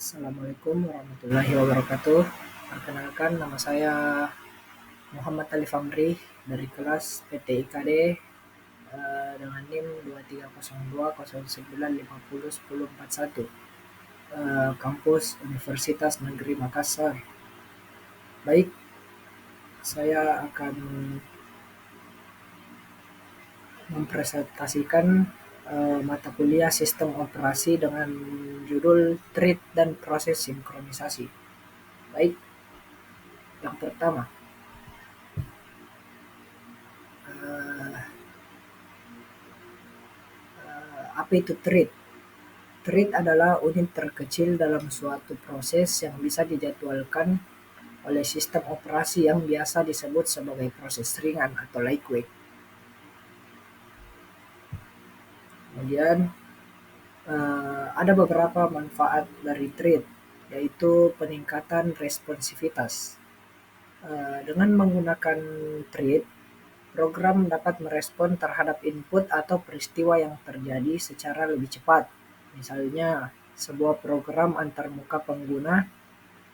Assalamualaikum warahmatullahi wabarakatuh. Perkenalkan, nama saya Muhammad Ali Famri dari kelas PT IKD dengan NIM 230209501041, kampus Universitas Negeri Makassar. Baik, saya akan mempresentasikan mata kuliah sistem operasi dengan judul Thread dan proses sinkronisasi. Baik, yang pertama, apa itu thread? Thread adalah unit terkecil dalam suatu proses yang bisa dijadwalkan oleh sistem operasi yang biasa disebut sebagai proses ringan atau lightweight. Kemudian ada beberapa manfaat dari thread, yaitu peningkatan responsivitas. Dengan menggunakan thread, program dapat merespon terhadap input atau peristiwa yang terjadi secara lebih cepat. Misalnya, sebuah program antarmuka pengguna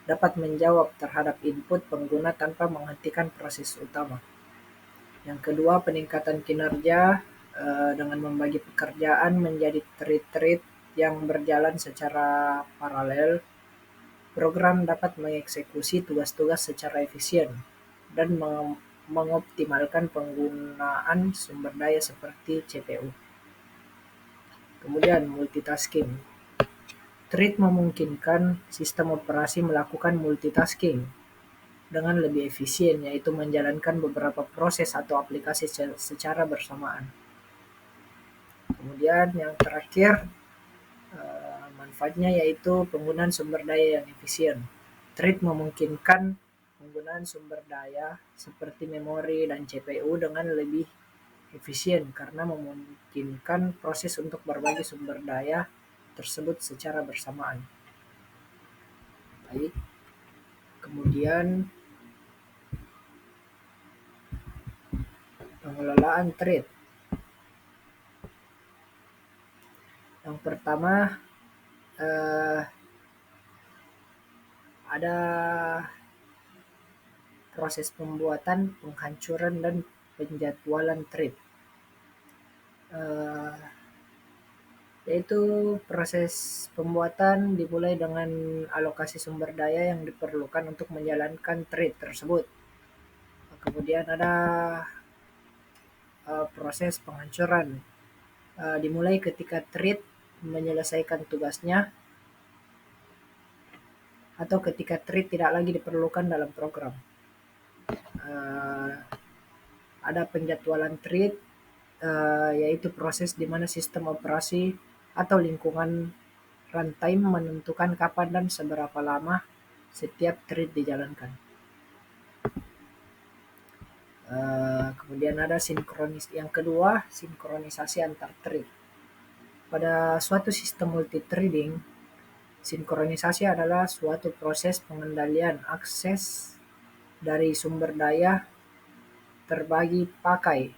dapat menjawab terhadap input pengguna tanpa menghentikan proses utama. Yang kedua, peningkatan kinerja dengan membagi pekerjaan menjadi thread-thread yang berjalan secara paralel. Program dapat mengeksekusi tugas-tugas secara efisien dan mengoptimalkan penggunaan sumber daya seperti CPU. Kemudian multitasking. Thread memungkinkan sistem operasi melakukan multitasking dengan lebih efisien, yaitu menjalankan beberapa proses atau aplikasi secara bersamaan. Kemudian yang terakhir, manfaatnya yaitu penggunaan sumber daya yang efisien. Thread memungkinkan penggunaan sumber daya seperti memori dan CPU dengan lebih efisien karena memungkinkan proses untuk berbagi sumber daya tersebut secara bersamaan. Baik. Kemudian pengelolaan thread. Yang pertama, ada proses pembuatan, penghancuran, dan penjadwalan thread. Yaitu proses pembuatan dimulai dengan alokasi sumber daya yang diperlukan untuk menjalankan thread tersebut. Kemudian ada proses penghancuran, dimulai ketika thread menyelesaikan tugasnya atau ketika thread tidak lagi diperlukan dalam program. Ada penjadwalan thread, yaitu proses di mana sistem operasi atau lingkungan runtime menentukan kapan dan seberapa lama setiap thread dijalankan. Kemudian ada yang kedua, sinkronisasi antar thread. Pada suatu sistem multithreading, sinkronisasi adalah suatu proses pengendalian akses dari sumber daya terbagi pakai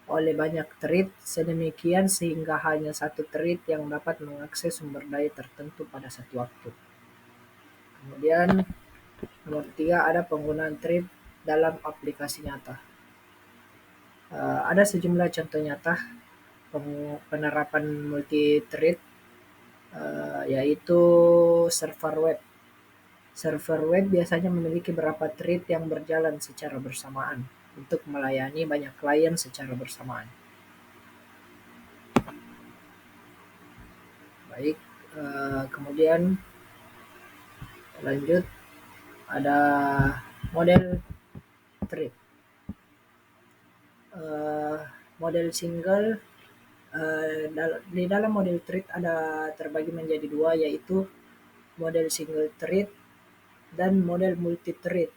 oleh banyak thread sedemikian sehingga hanya satu thread yang dapat mengakses sumber daya tertentu pada satu waktu. Kemudian nomor 3, ada penggunaan thread dalam aplikasi nyata. Ada sejumlah contoh nyata penerapan multi-thread, yaitu server web. Server web biasanya memiliki beberapa thread yang berjalan secara bersamaan untuk melayani banyak klien secara bersamaan. Baik, kemudian lanjut, ada model thread. Model single, di dalam model thread ada terbagi menjadi dua, yaitu model single thread dan model multi-thread.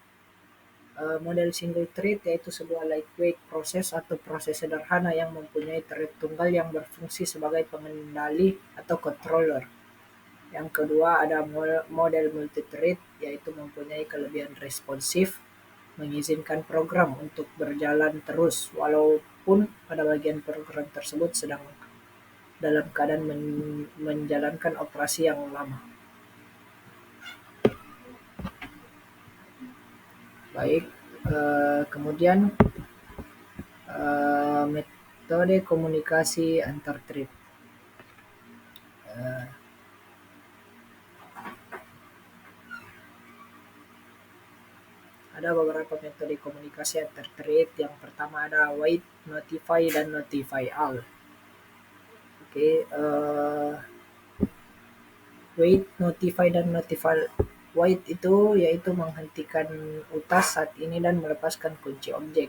Model single thread yaitu sebuah lightweight proses atau proses sederhana yang mempunyai thread tunggal yang berfungsi sebagai pengendali atau controller. Yang kedua, ada model multi-thread, yaitu mempunyai kelebihan responsif, mengizinkan program untuk berjalan terus walaupun pada bagian program tersebut sedang dalam keadaan menjalankan operasi yang lama. Baik, kemudian metode komunikasi antar thread. Ada beberapa metode komunikasi antar thread. Yang pertama ada wait, notify, dan notify all. Oke, wait, notify, dan notify wait itu yaitu menghentikan utas saat ini dan melepaskan kunci objek.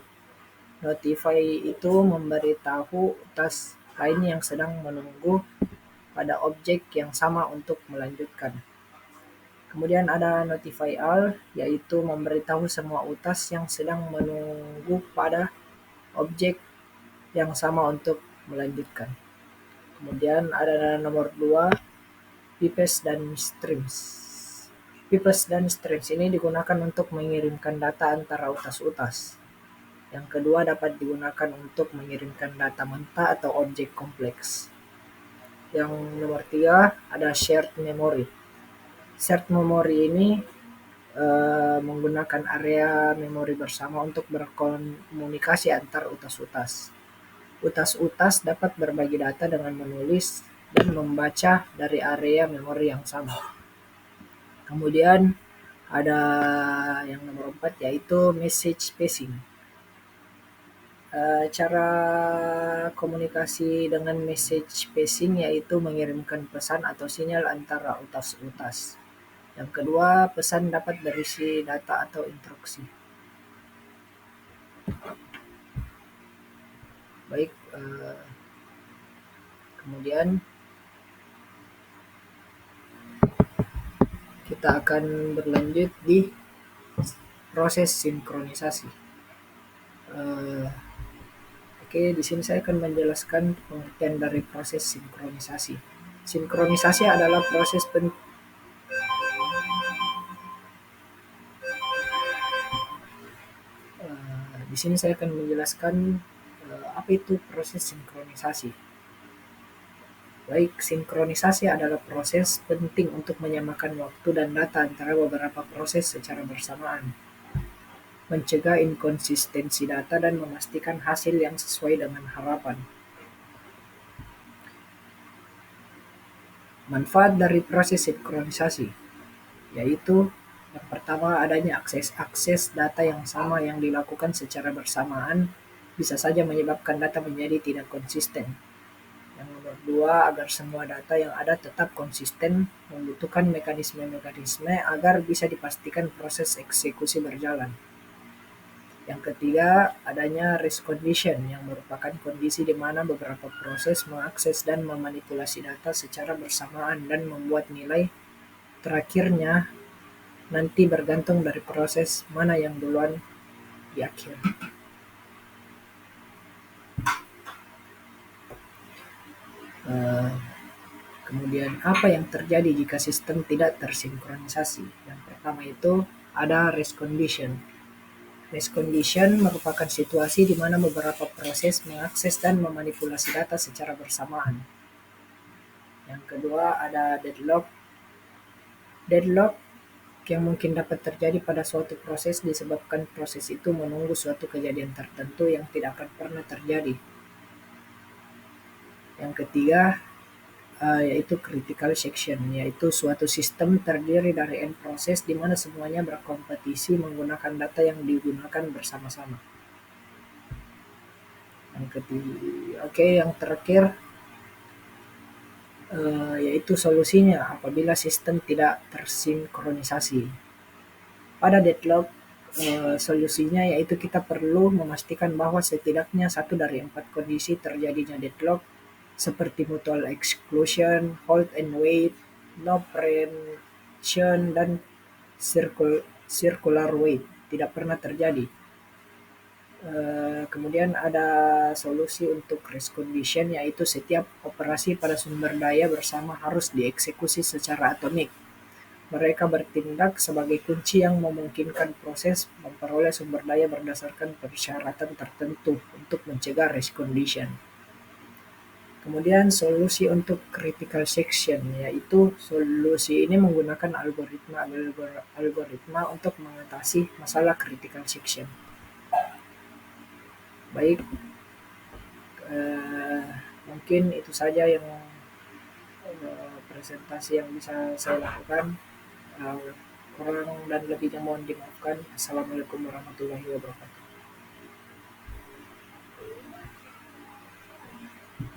Notify itu memberitahu utas lain yang sedang menunggu pada objek yang sama untuk melanjutkan. Kemudian ada notify all, yaitu memberitahu semua utas yang sedang menunggu pada objek yang sama untuk melanjutkan. Kemudian ada nomor 2, pipes dan streams. Pipes dan streams ini digunakan untuk mengirimkan data antara utas-utas. Yang kedua dapat digunakan untuk mengirimkan data mentah atau objek kompleks. Yang nomor 3 ada shared memory. Shared memory ini menggunakan area memori bersama untuk berkomunikasi antar utas-utas. Utas-utas dapat berbagi data dengan menulis dan membaca dari area memori yang sama. Kemudian ada yang nomor 4 yaitu message passing. Cara komunikasi dengan message passing yaitu mengirimkan pesan atau sinyal antara utas-utas. Yang kedua, pesan dapat berisi data atau instruksi. Baik, kemudian kita akan berlanjut di proses sinkronisasi. Oke, di sini saya akan menjelaskan pengertian dari proses sinkronisasi. Sinkronisasi adalah proses di sini saya akan menjelaskan apa itu proses sinkronisasi. Baik, sinkronisasi adalah proses penting untuk menyamakan waktu dan data antara beberapa proses secara bersamaan, mencegah inkonsistensi data dan memastikan hasil yang sesuai dengan harapan. Manfaat dari proses sinkronisasi yaitu yang pertama adanya akses data yang sama yang dilakukan secara bersamaan bisa saja menyebabkan data menjadi tidak konsisten. Yang nomor 2, agar semua data yang ada tetap konsisten membutuhkan mekanisme-mekanisme agar bisa dipastikan proses eksekusi berjalan. Yang ketiga, adanya race condition yang merupakan kondisi di mana beberapa proses mengakses dan memanipulasi data secara bersamaan dan membuat nilai terakhirnya nanti bergantung dari proses mana yang duluan di akhir. Kemudian apa yang terjadi jika sistem tidak tersinkronisasi? Yang pertama itu ada race condition. Race condition merupakan situasi di mana beberapa proses mengakses dan memanipulasi data secara bersamaan. Yang kedua ada deadlock. Deadlock yang mungkin dapat terjadi pada suatu proses disebabkan proses itu menunggu suatu kejadian tertentu yang tidak akan pernah terjadi. Yang ketiga yaitu critical section, yaitu suatu sistem terdiri dari n proses di mana semuanya berkompetisi menggunakan data yang digunakan bersama-sama. Yang ketiga, yang terakhir yaitu solusinya apabila sistem tidak tersinkronisasi. Pada deadlock, solusinya yaitu kita perlu memastikan bahwa setidaknya 1 dari 4 kondisi terjadinya deadlock seperti mutual exclusion, hold and wait, no preemption, dan circular wait tidak pernah terjadi. Kemudian ada solusi untuk race condition yaitu setiap operasi pada sumber daya bersama harus dieksekusi secara atomik. Mereka bertindak sebagai kunci yang memungkinkan proses memperoleh sumber daya berdasarkan persyaratan tertentu untuk mencegah race condition. Kemudian solusi untuk critical section, yaitu solusi ini menggunakan algoritma untuk mengatasi masalah critical section. Baik, mungkin itu saja yang presentasi yang bisa saya lakukan. Kurang dan lebihnya mohon dimaafkan. Assalamualaikum warahmatullahi wabarakatuh.